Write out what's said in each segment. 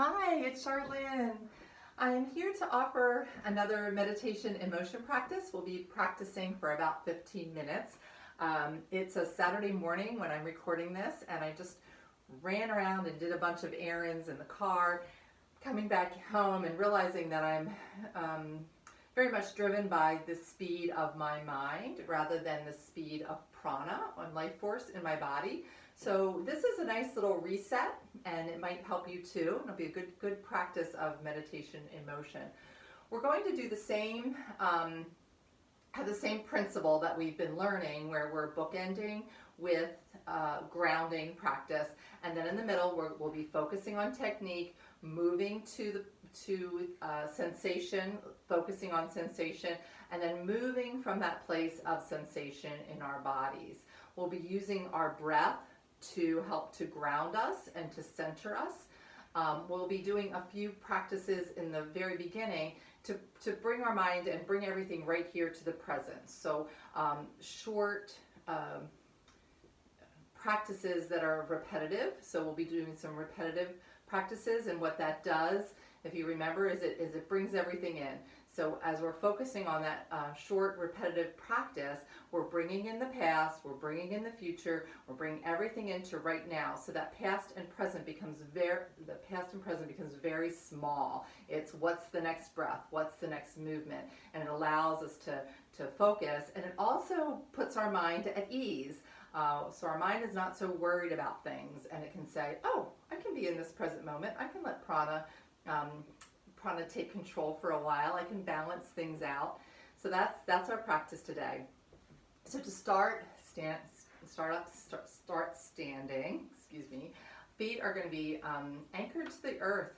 Hi, it's Charlene. I'm here to offer another meditation in motion practice. We'll be practicing for about 15 minutes. It's a Saturday morning when I'm recording this, and I just ran around and did a bunch of errands in the car, coming back home and realizing that I'm very much driven by the speed of my mind rather than the speed of prana, on life force in my body. So this is a nice little reset, and it might help you too. It'll be a good practice of meditation in motion. We're going to do the same, have the same principle that we've been learning, where we're bookending with grounding practice, and then in the middle we'll be focusing on technique, moving to sensation, focusing on sensation, and then moving from that place of sensation in our bodies. We'll be using our breath to help to ground us and to center us. We'll be doing a few practices in the very beginning to bring our mind and bring everything right here to the present. So short practices that are repetitive. So we'll be doing some repetitive practices, and what that does, if you remember, is it brings everything in. So as we're focusing on that short repetitive practice, we're bringing in the past, we're bringing in the future, we're bringing everything into right now. So that past and present becomes very small. It's what's the next breath, what's the next movement, and it allows us to focus, and it also puts our mind at ease. So our mind is not so worried about things, and it can say, oh, I can be in this present moment. I can let prana take control for a while. I can balance things out. So that's our practice today. So to start standing. Excuse me. Feet are going to be anchored to the earth.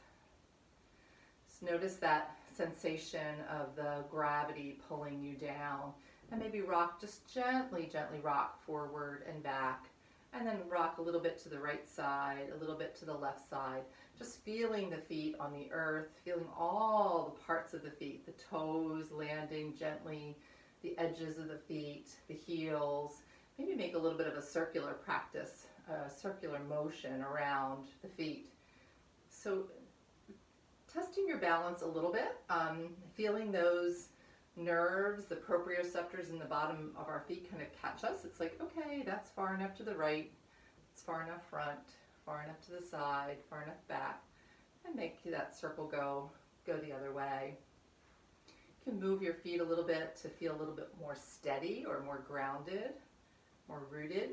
Just notice that sensation of the gravity pulling you down. And maybe rock, just gently rock forward and back. And then rock a little bit to the right side, a little bit to the left side. Just feeling the feet on the earth, feeling all the parts of the feet, the toes landing gently, the edges of the feet, the heels. Maybe make a little bit of a circular practice, a circular motion around the feet. So testing your balance a little bit, feeling those nerves, the proprioceptors in the bottom of our feet kind of catch us. It's like, okay, that's far enough to the right, it's far enough front, far enough to the side, far enough back, and make that circle go the other way. You can move your feet a little bit to feel a little bit more steady or more grounded, more rooted.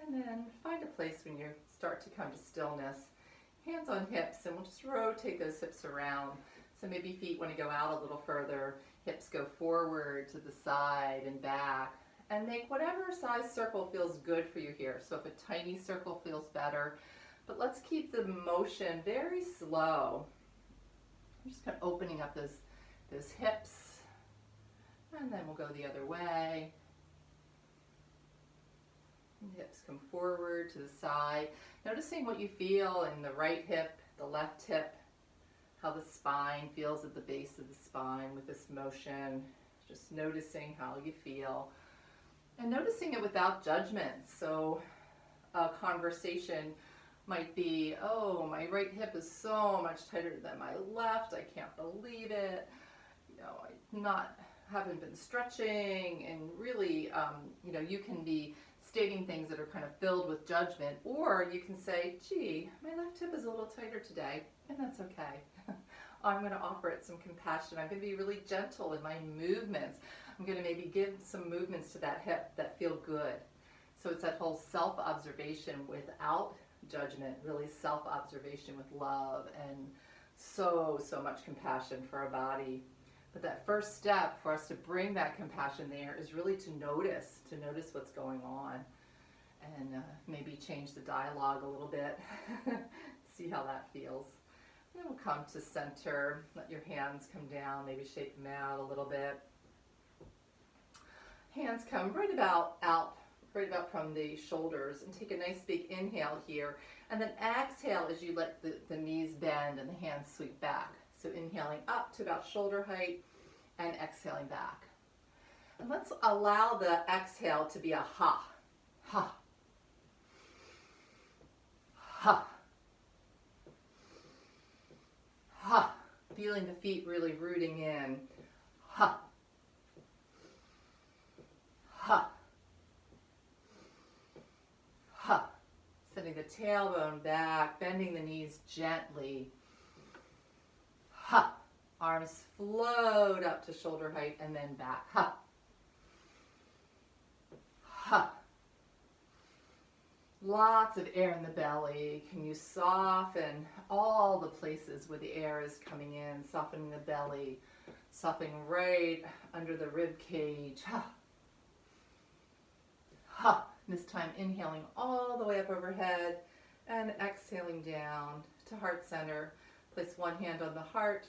And then find a place when you start to come to stillness. Hands on hips, and we'll just rotate those hips around. So maybe feet want to go out a little further, hips go forward to the side and back, and make whatever size circle feels good for you here. So if a tiny circle feels better, but let's keep the motion very slow. I'm just kind of opening up those hips, and then we'll go the other way. And hips come forward to the side, noticing what you feel in the right hip, the left hip, how the spine feels at the base of the spine with this motion, just noticing how you feel, and noticing it without judgment. So a conversation might be, oh, my right hip is so much tighter than my left, I can't believe it, haven't been stretching, and really, you can be stating things that are kind of filled with judgment, or you can say, gee, my left hip is a little tighter today, and that's okay. I'm going to offer it some compassion. I'm going to be really gentle in my movements. I'm going to maybe give some movements to that hip that feel good. So it's that whole self-observation without judgment, really self-observation with love and so much compassion for our body. But that first step for us to bring that compassion there is really to notice what's going on, and maybe change the dialogue a little bit, see how that feels. Then we'll come to center, let your hands come down, maybe shake them out a little bit. Hands come right about from the shoulders, and take a nice big inhale here, and then exhale as you let the knees bend and the hands sweep back. So inhaling up to about shoulder height and exhaling back. And let's allow the exhale to be a ha, ha, ha, Feeling the feet really rooting in. Ha. Ha. Ha. Sending the tailbone back, bending the knees gently. Ha. Arms float up to shoulder height and then back. Ha. Ha. Lots of air in the belly. Can you soften all the places where the air is coming in, softening the belly, softening right under the rib cage. Ha. Ha. This time inhaling all the way up overhead and exhaling down to heart center. Place one hand on the heart,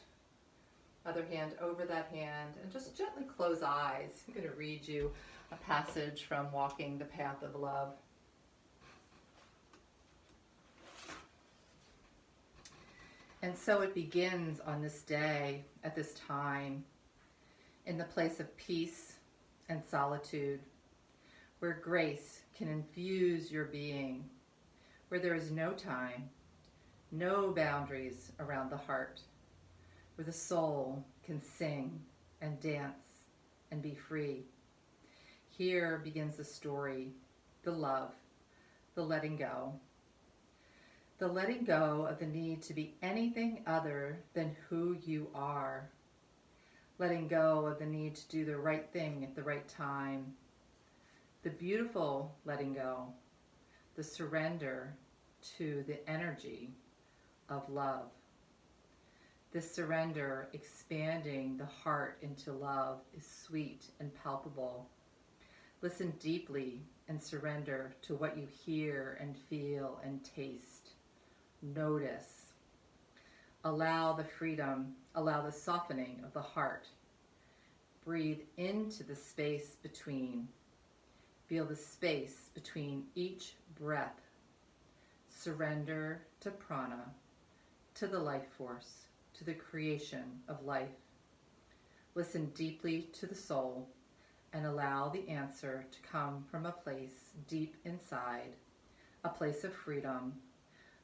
other hand over that hand, and just gently close eyes. I'm going to read you a passage from Walking the Path of Love. And so it begins on this day, at this time, in the place of peace and solitude, where grace can infuse your being, where there is no time, no boundaries around the heart, where the soul can sing and dance and be free. Here begins the story, the love, the letting go. The letting go of the need to be anything other than who you are. Letting go of the need to do the right thing at the right time. The beautiful letting go, the surrender to the energy of love. This surrender, expanding the heart into love, is sweet and palpable. Listen deeply and surrender to what you hear and feel and taste. Notice. Allow the freedom, allow the softening of the heart. Breathe into the space between. Feel the space between each breath. Surrender to prana, to the life force, to the creation of life. Listen deeply to the soul and allow the answer to come from a place deep inside, a place of freedom,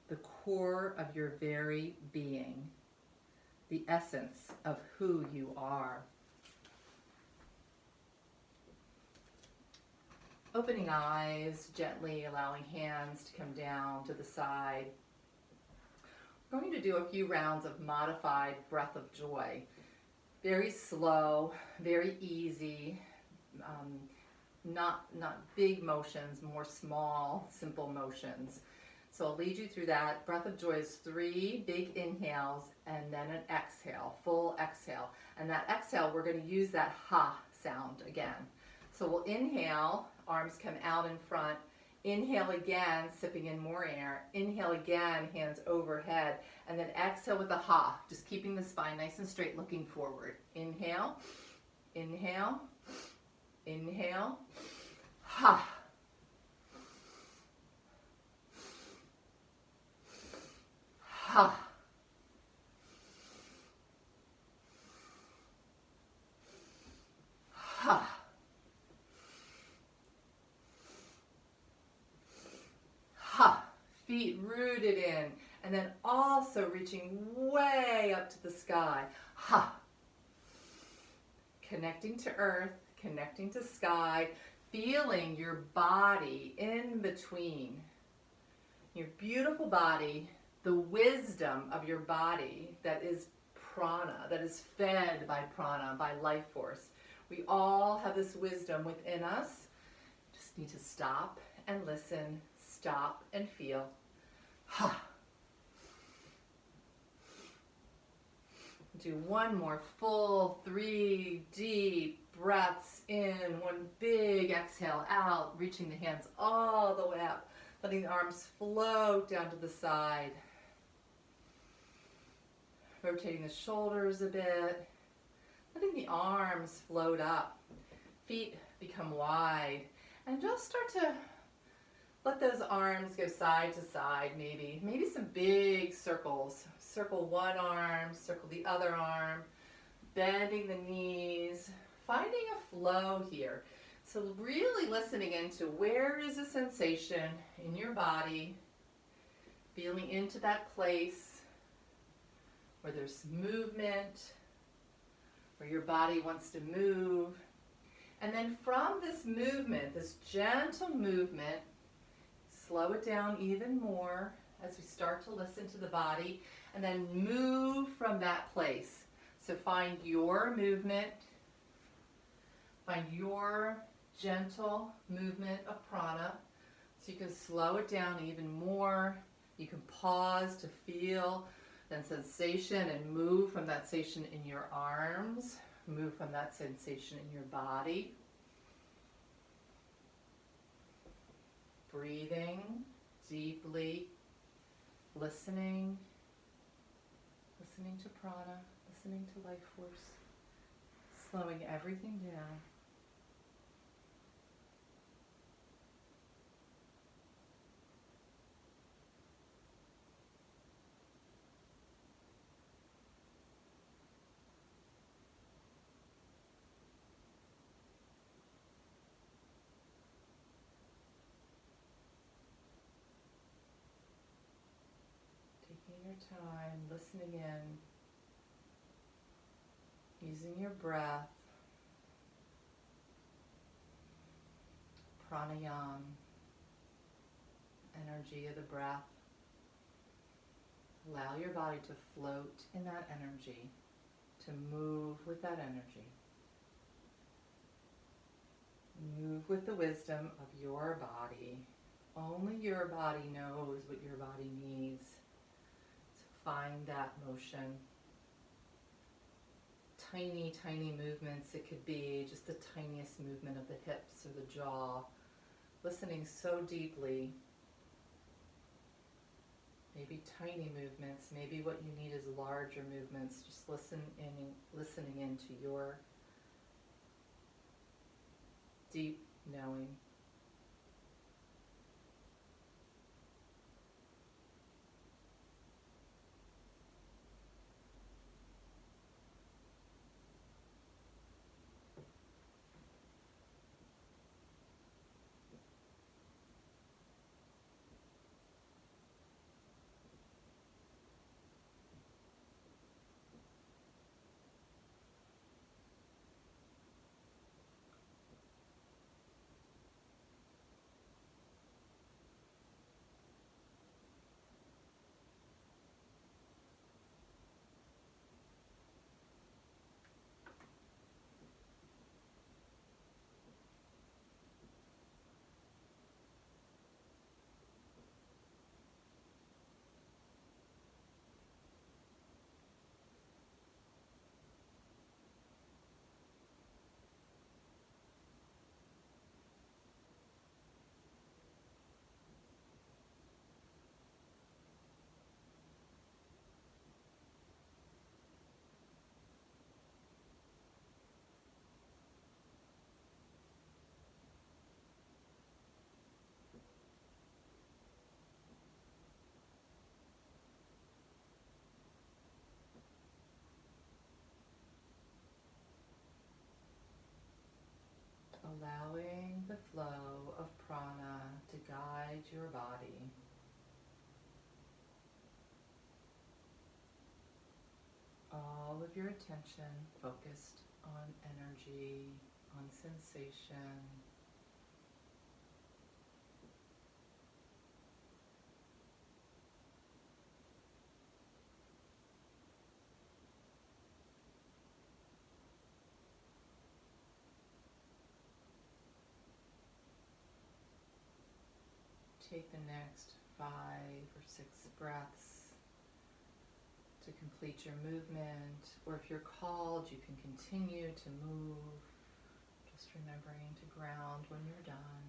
the core of your very being, the essence of who you are. Opening eyes, gently allowing hands to come down to the side. We're going to do a few rounds of modified breath of joy. Very slow, very easy, not big motions, more small, simple motions. So I'll lead you through that. Breath of joy is 3 big inhales and then an exhale, full exhale. And that exhale, we're going to use that ha sound again. So we'll inhale, arms come out in front. Inhale again, sipping in more air. Inhale again, hands overhead. And then exhale with a ha, just keeping the spine nice and straight, looking forward. Inhale, inhale, inhale, ha. Ha. Ha. Ha. Feet rooted in, and then also reaching way up to the sky. Ha. Connecting to earth, connecting to sky, feeling your body in between. Your beautiful body, the wisdom of your body that is prana, that is fed by prana, by life force. We all have this wisdom within us. Just need to stop and listen, stop and feel. Ha. Do one more full 3 deep breaths in, one big exhale out, reaching the hands all the way up, letting the arms float down to the side. Rotating the shoulders a bit, letting the arms float up, feet become wide, and just start to let those arms go side to side, maybe some big circles. Circle one arm, circle the other arm, bending the knees, finding a flow here. So really listening into where is the sensation in your body, feeling into that place where there's movement, where your body wants to move. And then from this movement, this gentle movement, slow it down even more as we start to listen to the body, and then move from that place. So find your movement, find your gentle movement of prana, so you can slow it down even more. You can pause to feel that sensation and move from that sensation in your arms, move from that sensation in your body. Breathing deeply, listening to prana, listening to life force, slowing everything down. Taking your time, listening in, using your breath, pranayama, energy of the breath. Allow your body to float in that energy, to move with that energy. Move with the wisdom of your body. Only your body knows what your body needs. So find that motion. Tiny, tiny movements. It could be just the tiniest movement of the hips or the jaw. Listening so deeply. Maybe tiny movements. Maybe what you need is larger movements. Just listening into your deep knowing. Allowing the flow of prana to guide your body. All of your attention focused on energy, on sensation. Take the next 5 or 6 breaths to complete your movement, or if you're called, you can continue to move, just remembering to ground when you're done.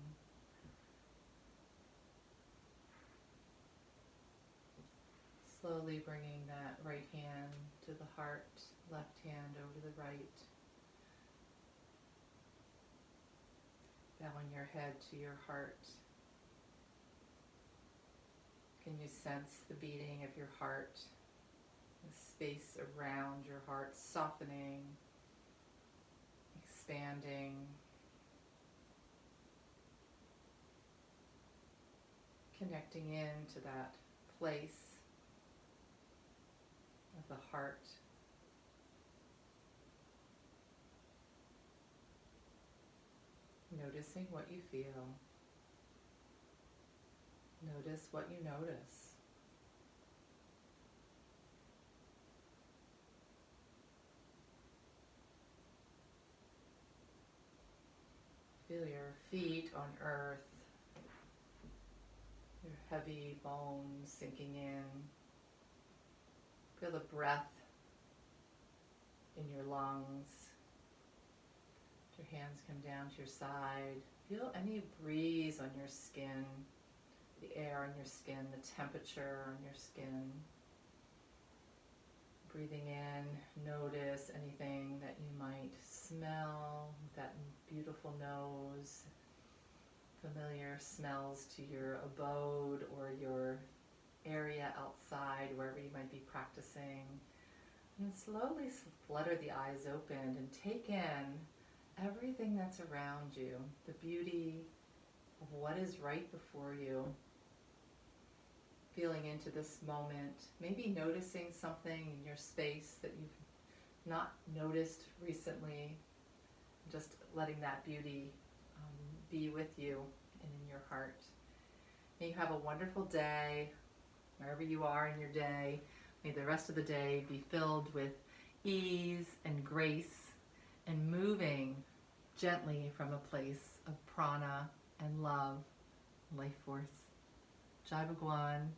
Slowly bringing that right hand to the heart, left hand over the right. Bowing your head to your heart. Can you sense the beating of your heart, the space around your heart softening, expanding, connecting into that place of the heart. Noticing what you feel. Notice what you notice. Feel your feet on earth, your heavy bones sinking in. Feel the breath in your lungs. Your hands come down to your side. Feel any breeze on your skin, the air on your skin, the temperature on your skin. Breathing in, notice anything that you might smell, that beautiful nose, familiar smells to your abode or your area outside, wherever you might be practicing. And slowly flutter the eyes open and take in everything that's around you, the beauty of what is right before you. Feeling into this moment, maybe noticing something in your space that you've not noticed recently, just letting that beauty be with you and in your heart. May you have a wonderful day, wherever you are in your day. May the rest of the day be filled with ease and grace and moving gently from a place of prana and love, life force. Jai Bhagwan.